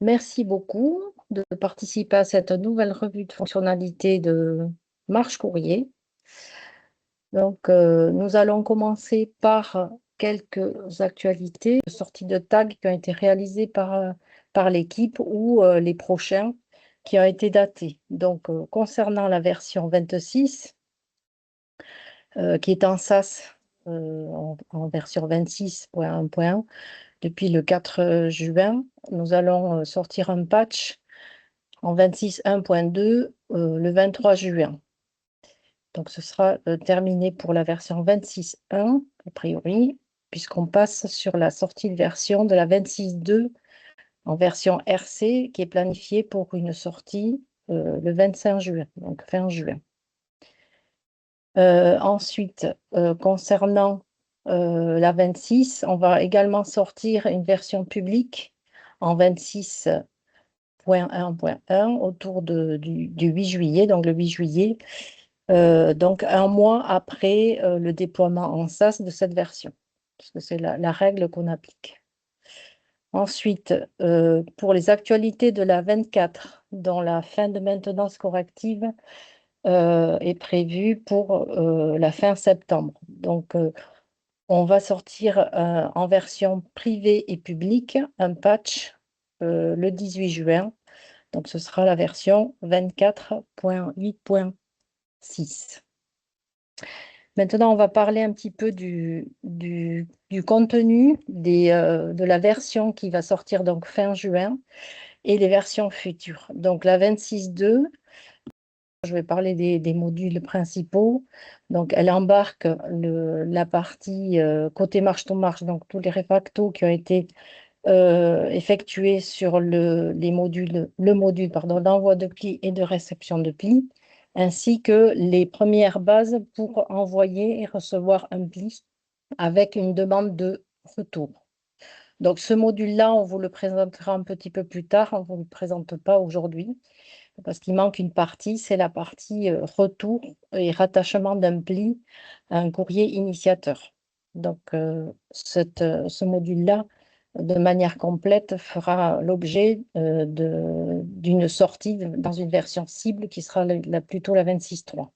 Merci beaucoup de participer à cette nouvelle revue de fonctionnalité de Marche Courrier. Donc, nous allons commencer par quelques actualités, sorties de tags qui ont été réalisées par l'équipe ou les prochains qui ont été datés. Donc, concernant la version 26, qui est en SAS en version 26.1.1, depuis le 4 juin, nous allons sortir un patch en 26.1.2 le 23 juin. Donc, ce sera terminé pour la version 26.1, a priori, puisqu'on passe sur la sortie de version de la 26.2 en version RC, qui est planifiée pour une sortie le 25 juin, donc fin juin. Ensuite, concernant la 26, on va également sortir une version publique en 26.1.1 autour du 8 juillet, donc le 8 juillet, donc un mois après le déploiement en SaaS de cette version, parce que c'est la règle qu'on applique. Ensuite, pour les actualités de la 24, dont la fin de maintenance corrective est prévue pour la fin septembre. Donc, on va sortir en version privée et publique un patch le 18 juin. Donc, ce sera la version 24.8.6. Maintenant, on va parler un petit peu du contenu de la version qui va sortir donc fin juin et les versions futures. Donc, la 26.2, je vais parler des modules principaux. Donc, elle embarque la partie côté marche to marche, donc tous les refactos qui ont été effectués sur le module d'envoi de plis et de réception de plis, ainsi que les premières bases pour envoyer et recevoir un pli avec une demande de retour. Donc, ce module-là, on vous le présentera un petit peu plus tard, on ne vous le présente pas aujourd'hui parce qu'il manque une partie, c'est la partie retour et rattachement d'un pli à un courrier initiateur. Donc, ce module-là, de manière complète, fera l'objet d'une sortie dans une version cible qui sera plutôt la 26.3.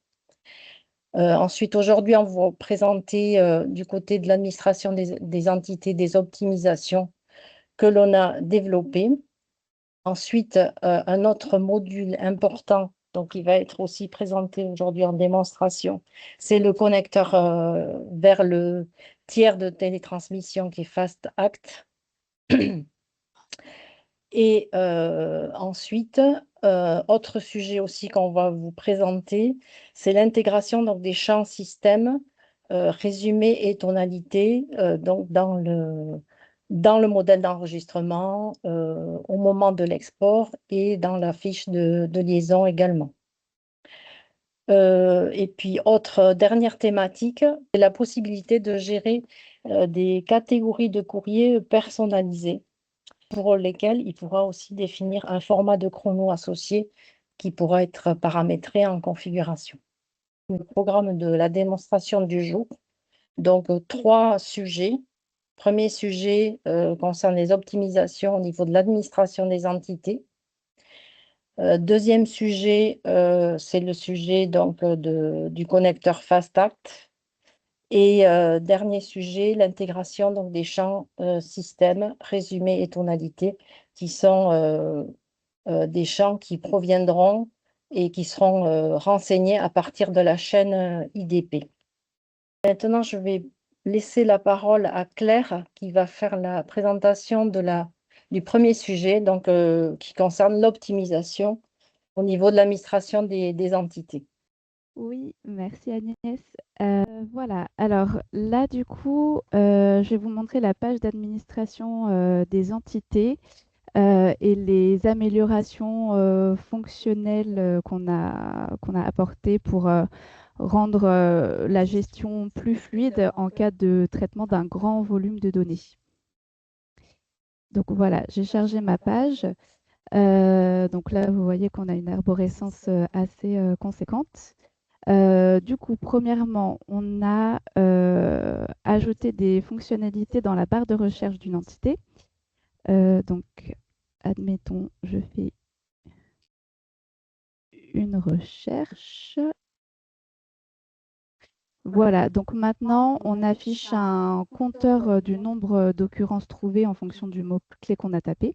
Ensuite, aujourd'hui, on va vous présenter du côté de l'administration des entités des optimisations que l'on a développées. Ensuite, un autre module important, donc il va être aussi présenté aujourd'hui en démonstration, c'est le connecteur vers le tiers de télétransmission qui est FastAct. Et ensuite, autre sujet aussi qu'on va vous présenter, c'est l'intégration donc, des champs système, résumé et tonalité donc dans le modèle d'enregistrement au moment de l'export et dans la fiche de liaison également. Et puis, dernière thématique, c'est la possibilité de gérer des catégories de courriers personnalisées pour lesquels il pourra aussi définir un format de chrono associé qui pourra être paramétré en configuration. Le programme de la démonstration du jour, donc 3 sujets. Premier sujet concerne les optimisations au niveau de l'administration des entités. Deuxième sujet, c'est le sujet donc, du connecteur FastAct. Et dernier sujet, l'intégration donc, des champs système, résumé et tonalité, qui sont des champs qui proviendront et qui seront renseignés à partir de la chaîne IDP. Maintenant, je vais laisser la parole à Claire qui va faire la présentation du premier sujet, donc, qui concerne l'optimisation au niveau de l'administration des entités. Oui, merci Agnès. Voilà, alors là du coup, je vais vous montrer la page d'administration des entités et les améliorations fonctionnelles qu'on a apportées pour rendre la gestion plus fluide en cas de traitement d'un grand volume de données. Donc voilà, j'ai chargé ma page. Donc là, vous voyez qu'on a une arborescence assez conséquente. Du coup, premièrement, on a ajouté des fonctionnalités dans la barre de recherche d'une entité. Donc, admettons, je fais une recherche. Voilà, donc maintenant, on affiche un compteur du nombre d'occurrences trouvées en fonction du mot-clé qu'on a tapé.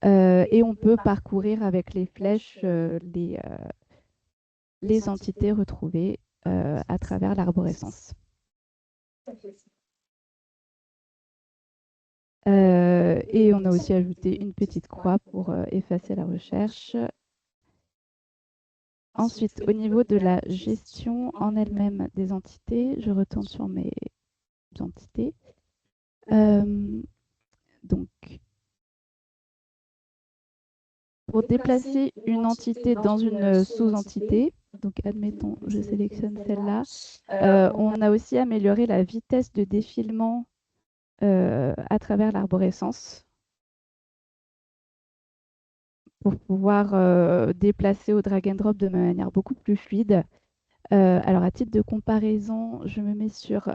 Et on peut parcourir avec les flèches les entités retrouvées à travers l'arborescence. Et on a aussi ajouté une petite croix pour effacer la recherche. Ensuite, au niveau de la gestion en elle-même des entités, je retourne sur mes entités. Donc, pour déplacer une entité dans une sous-entité, donc admettons, je sélectionne celle-là, on a aussi amélioré la vitesse de défilement à travers l'arborescence pour pouvoir déplacer au drag and drop de manière beaucoup plus fluide. Alors, à titre de comparaison, je me mets sur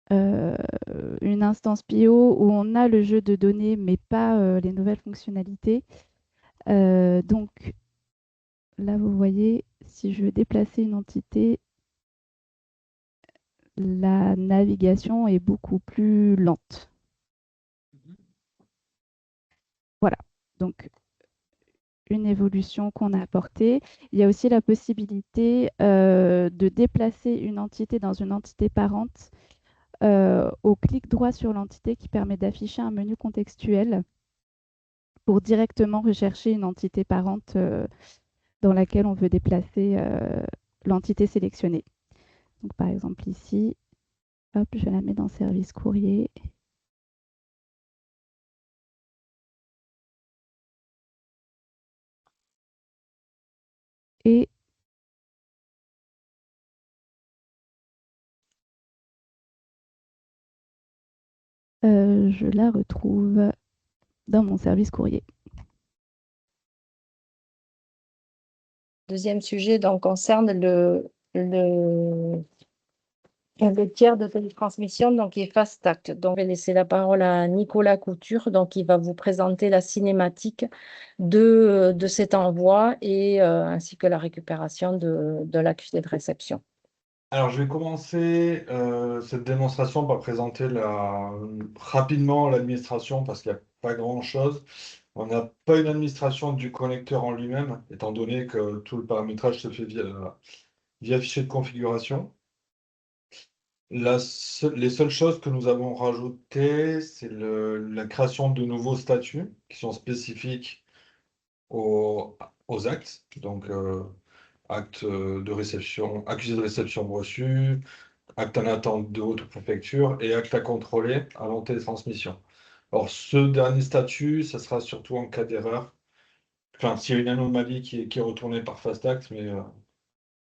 une instance PIO où on a le jeu de données, mais pas les nouvelles fonctionnalités. Donc, là, vous voyez, si je veux déplacer une entité, la navigation est beaucoup plus lente. Voilà, donc une évolution qu'on a apportée. Il y a aussi la possibilité de déplacer une entité dans une entité parente au clic droit sur l'entité qui permet d'afficher un menu contextuel pour directement rechercher une entité parente dans laquelle on veut déplacer l'entité sélectionnée. Donc, par exemple, ici, hop, je la mets dans service courrier. Et je la retrouve dans mon service courrier. Deuxième sujet donc, concerne le tiers de télétransmission, donc qui est Fast Act. Donc, je vais laisser la parole à Nicolas Couture, donc il va vous présenter la cinématique de cet envoi et ainsi que la récupération de l'accusé de réception. Alors, je vais commencer cette démonstration par présenter rapidement l'administration parce qu'il n'y a pas grand-chose. On n'a pas une administration du connecteur en lui-même, étant donné que tout le paramétrage se fait via fichier de configuration. Les seules choses que nous avons rajoutées, c'est la création de nouveaux statuts qui sont spécifiques aux actes. Donc, acte de réception, accusé de réception reçu, acte en attente de haute préfecture et acte à contrôler avant télétransmission. Alors, ce dernier statut, ça sera surtout en cas d'erreur. Enfin, s'il y a une anomalie qui est retournée par Fast Act, mais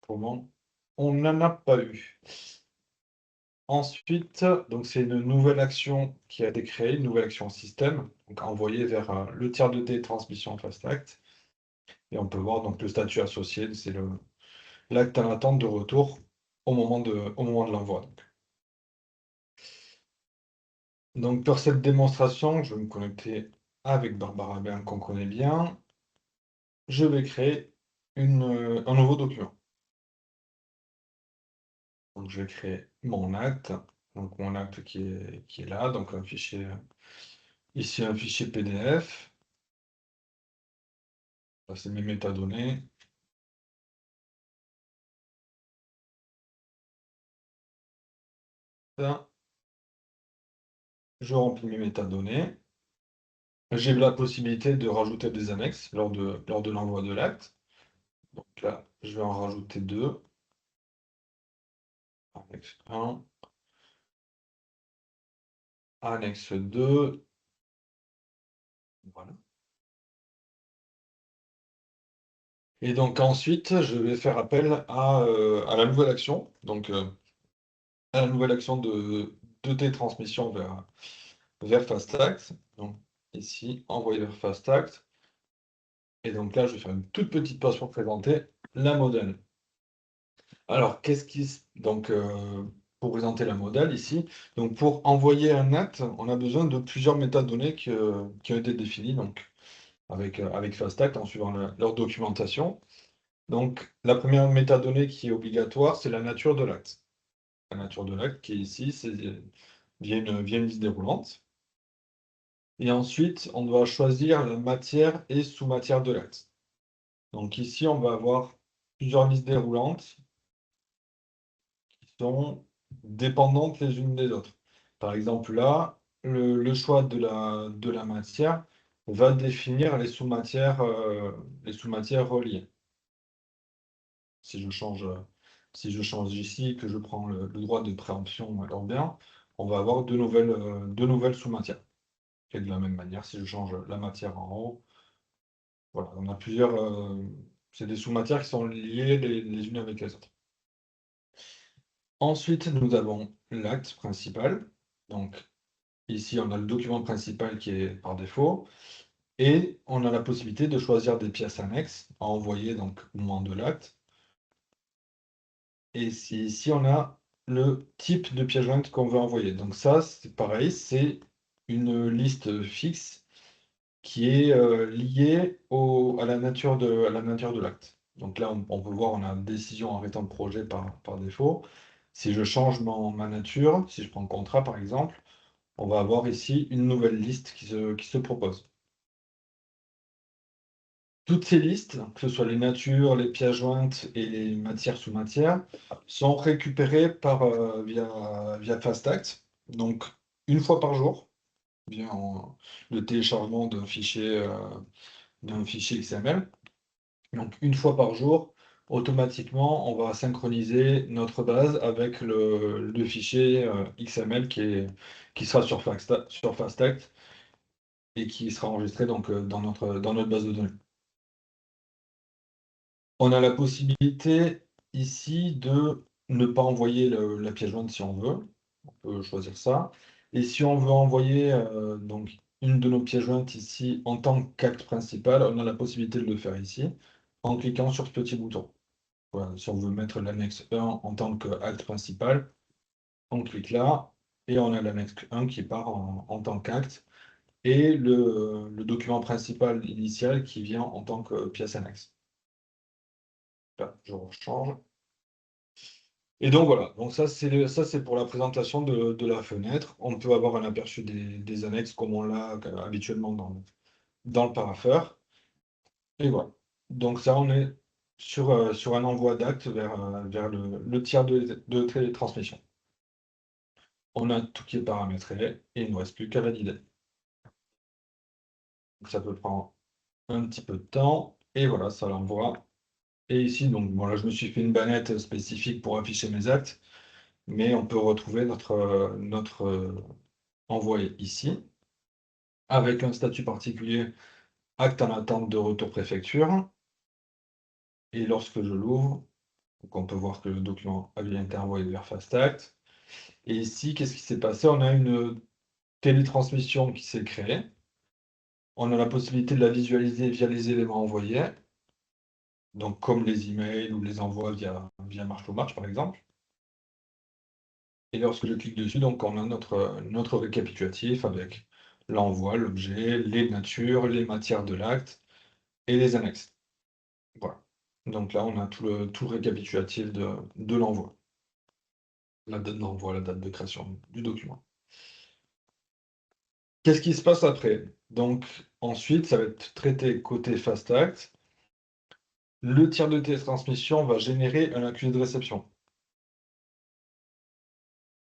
pour le moment, on n'en a pas eu. Ensuite, donc c'est une nouvelle action qui a été créée, une nouvelle action système, donc envoyée vers le tiers de télétransmission Fast Act. Et on peut voir donc le statut associé, c'est l'acte en attente de retour au moment de l'envoi. Donc, pour cette démonstration, je vais me connecter avec Barbara Bern, qu'on connaît bien. Je vais créer un nouveau document. Donc, je vais créer mon acte. Donc, mon acte qui est là. Donc, un fichier, ici, un fichier PDF. Là, c'est mes métadonnées. Là, je remplis mes métadonnées. J'ai la possibilité de rajouter des annexes lors de l'envoi de l'acte. Donc là, je vais en rajouter deux. Annexe 1, annexe 2. Voilà. Et donc ensuite, je vais faire appel à la nouvelle action. Donc à la nouvelle action de télétransmission vers Fast Act. Donc ici, envoyer vers Fast Act. Et donc là, je vais faire une toute petite pause pour présenter la modèle. Alors, donc pour présenter la modale ici. Donc, pour envoyer un acte, on a besoin de plusieurs métadonnées qui ont été définies donc, avec FastAct en suivant leur documentation. Donc, la première métadonnée qui est obligatoire, c'est la nature de l'acte. La nature de l'acte qui est ici, c'est via une liste déroulante. Et ensuite, on doit choisir la matière et sous-matière de l'acte. Donc ici, on va avoir plusieurs listes déroulantes qui sont dépendantes les unes des autres. Par exemple, là, le choix de la matière va définir les sous-matières reliées. Si je change ici, que je prends le droit de préemption urbain, on va avoir deux nouvelles sous-matières. Et de la même manière, si je change la matière en haut, voilà, on a plusieurs. C'est des sous-matières qui sont liées les unes avec les autres. Ensuite, nous avons l'acte principal. Donc, ici, on a le document principal qui est par défaut. Et on a la possibilité de choisir des pièces annexes à envoyer donc, au moment de l'acte. Et ici, on a le type de pièce jointe qu'on veut envoyer. Donc ça, c'est pareil, c'est une liste fixe qui est liée à la nature de l'acte. Donc là, on peut voir, on a décision arrêtant le projet par défaut. Si je change ma nature, si je prends contrat par exemple, on va avoir ici une nouvelle liste qui se propose. Toutes ces listes, que ce soit les natures, les pièces jointes et les matières sous matières, sont récupérées via FastAct, donc une fois par jour, via le téléchargement d'un fichier XML. Donc une fois par jour, automatiquement, on va synchroniser notre base avec le fichier XML qui sera sur FastAct et qui sera enregistré donc, dans notre base de données. On a la possibilité ici de ne pas envoyer la pièce jointe si on veut. On peut choisir ça. Et si on veut envoyer donc une de nos pièces jointes ici en tant qu'acte principal, on a la possibilité de le faire ici en cliquant sur ce petit bouton. Voilà, si on veut mettre l'annexe 1 en tant qu'acte principal, on clique là et on a l'annexe 1 qui part en tant qu'acte et le document principal initial qui vient en tant que pièce annexe. Là, je rechange. Et donc voilà, donc ça c'est pour la présentation de la fenêtre. On peut avoir un aperçu des annexes comme on l'a habituellement dans le parapheur. Et voilà. Donc ça, on est sur un envoi d'acte vers le tiers de télétransmission. On a tout qui est paramétré et il ne nous reste plus qu'à valider. Donc ça peut prendre un petit peu de temps et voilà, ça l'envoie. Et ici, donc bon, là, je me suis fait une bannette spécifique pour afficher mes actes, mais on peut retrouver notre envoyé ici, avec un statut particulier, acte en attente de retour préfecture. Et lorsque je l'ouvre, on peut voir que le document a bien été envoyé vers FastAct. Et ici, qu'est-ce qui s'est passé? On a une télétransmission qui s'est créée. On a la possibilité de la visualiser via les éléments envoyés, donc comme les emails ou les envois via Marche-to-Marche, par exemple. Et lorsque je clique dessus, donc on a notre récapitulatif avec l'envoi, l'objet, les natures, les matières de l'acte et les annexes. Voilà. Donc là, on a tout le récapitulatif de l'envoi. La date d'envoi, la date de création du document. Qu'est-ce qui se passe après? Donc ensuite, ça va être traité côté FastAct. Le tiers de télétransmission va générer un accusé de réception.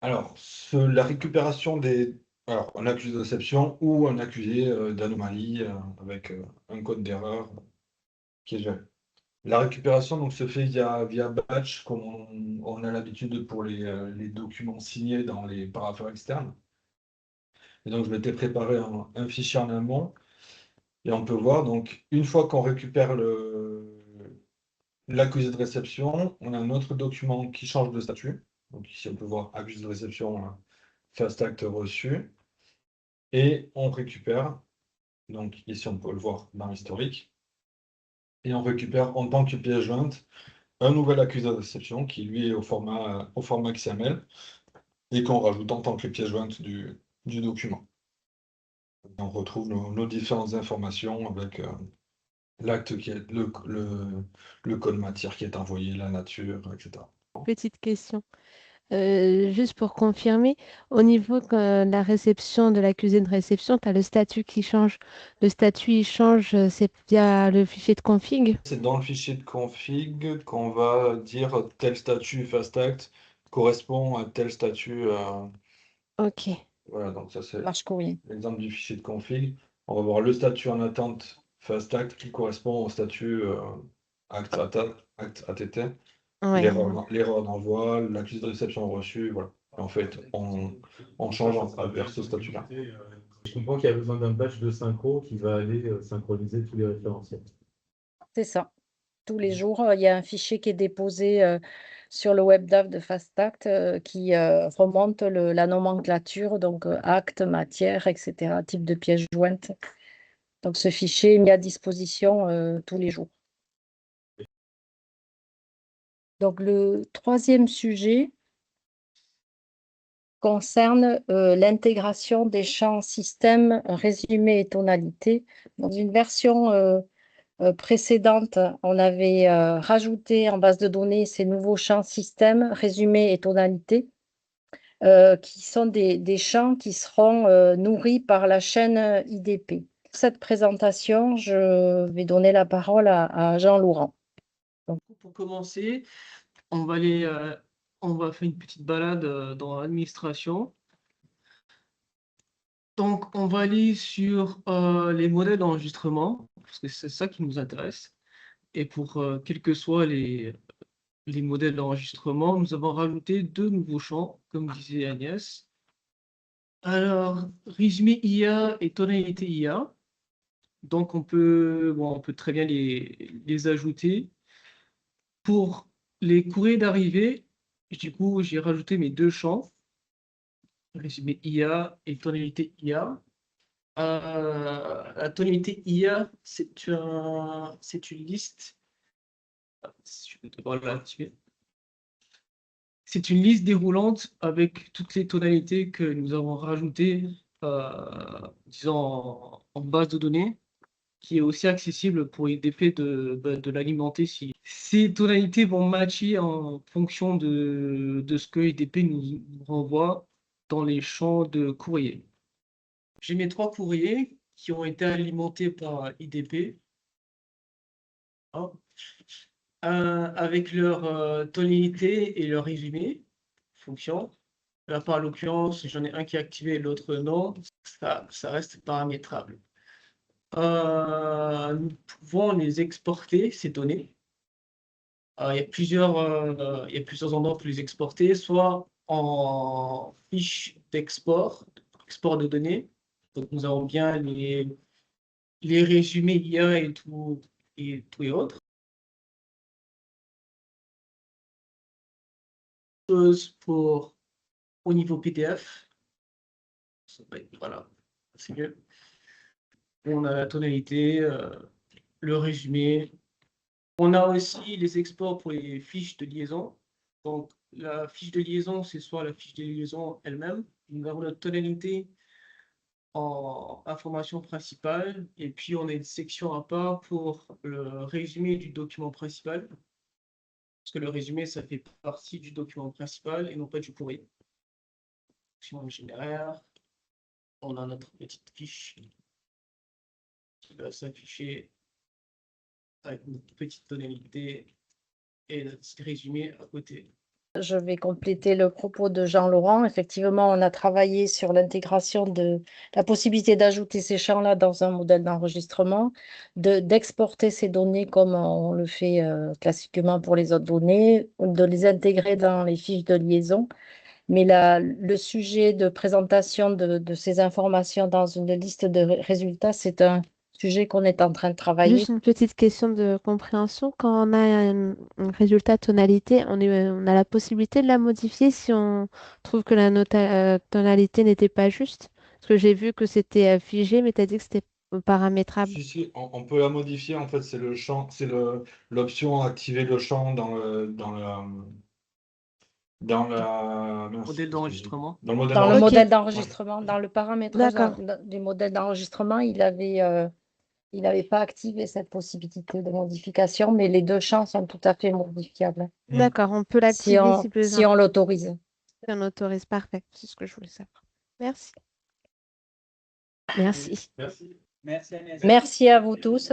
Alors, la récupération Alors, un accusé de réception ou un accusé d'anomalie avec un code d'erreur qui est géré. La récupération donc, se fait via batch, comme on a l'habitude pour les documents signés dans les parapheurs externes. Et donc, je m'étais préparé un fichier en amont. Et on peut voir, donc, une fois qu'on récupère l'accusé de réception, on a un autre document qui change de statut. Donc ici, on peut voir accusé de réception, FastAct reçu. Et on récupère, donc ici, on peut le voir dans l'historique. Et on récupère en tant que pièce jointe un nouvel accusé de réception qui, lui, est au format XML et qu'on rajoute en tant que pièce jointe du document. Et on retrouve nos différentes informations avec l'acte qui est le code matière qui est envoyé, la nature, etc. Petite question. Juste pour confirmer, au niveau de la réception de l'accusé de réception, tu as le statut qui change. Le statut, il change, c'est via le fichier de config. C'est dans le fichier de config qu'on va dire tel statut fast act correspond à tel statut. Ok, Voilà, donc ça c'est Marche courrier. l'exemple du fichier de config. On va voir le statut en attente fast act qui correspond au statut act ATT, ouais. l'erreur d'envoi, l'accusé de réception reçue, voilà. Et en fait, on change vers ce statut-là. Je comprends qu'il y a besoin d'un batch de synchro qui va aller synchroniser tous les référentiels. C'est ça. Tous les jours, il y a un fichier qui est déposé sur le WebDAV de FastAct qui remonte la nomenclature, donc acte, matière, etc., type de pièce jointe. Donc ce fichier est mis à disposition tous les jours. Donc le troisième sujet concerne l'intégration des champs système, résumé et tonalité. Dans une version précédente, on avait rajouté en base de données ces nouveaux champs système, résumé et tonalité, qui sont des champs qui seront nourris par la chaîne IDP. Pour cette présentation, je vais donner la parole à Jean-Laurent. Pour commencer, on va faire une petite balade dans l'administration. Donc, on va aller sur les modèles d'enregistrement, parce que c'est ça qui nous intéresse. Et pour quels que soient les modèles d'enregistrement, nous avons rajouté deux nouveaux champs, comme disait Agnès. Alors, résumé IA et tonalité IA. Donc, on peut très bien les ajouter. Pour les courriers d'arrivée, du coup, j'ai rajouté mes deux champs, résumé IA et tonalité IA. La tonalité IA, c'est une liste. Je vais devoir l'activer. C'est une liste déroulante avec toutes les tonalités que nous avons rajoutées, disons, en base de données, qui est aussi accessible pour IDP de l'alimenter. Si ces tonalités vont matcher en fonction de ce que IDP nous renvoie dans les champs de courrier. J'ai mes trois courriers qui ont été alimentés par IDP. Hop. Avec leur tonalité et leur résumé, fonction. Là, par l'occurrence, j'en ai un qui est activé et l'autre non. Ça reste paramétrable. Nous pouvons les exporter, ces données. Il y a plusieurs endroits pour les exporter, soit en fiche d'export, export de données. Donc, nous avons bien les résumés IA et tout et autres. Au niveau PDF. Voilà, c'est mieux. On a la tonalité, le résumé. On a aussi les exports pour les fiches de liaison. Donc, la fiche de liaison, c'est soit la fiche de liaison elle-même. Nous avons notre tonalité en information principale. Et puis, on a une section à part pour le résumé du document principal. Parce que le résumé, ça fait partie du document principal et non pas du courrier. Sinon, généraire, on a notre petite fiche qui va s'afficher avec notre petite tonalité et notre petit résumé à côté. Je vais compléter le propos de Jean-Laurent. Effectivement, on a travaillé sur l'intégration de la possibilité d'ajouter ces champs-là dans un modèle d'enregistrement, d'exporter ces données comme on le fait classiquement pour les autres données, de les intégrer dans les fiches de liaison. Mais le sujet de présentation de ces informations dans une liste de résultats, c'est un sujet qu'on est en train de travailler. Juste une petite question de compréhension. Quand on a un résultat tonalité, on a la possibilité de la modifier si on trouve que la tonalité n'était pas juste. Parce que j'ai vu que c'était figé, mais tu as dit que c'était paramétrable. Si, on peut la modifier, en fait, c'est le champ, c'est l'option activer le champ mince, Modèle d'enregistrement. dans le modèle Dans le Ok. modèle d'enregistrement, dans le paramétrage D'accord. du modèle d'enregistrement, il avait pas activé cette possibilité de modification, mais les deux champs sont tout à fait modifiables D'accord, on peut si l'activer si on, besoin. si on l'autorise. Si on autorise, parfait. C'est ce que je voulais savoir. Merci. Merci. Merci. Merci Agnès. Merci à vous tous.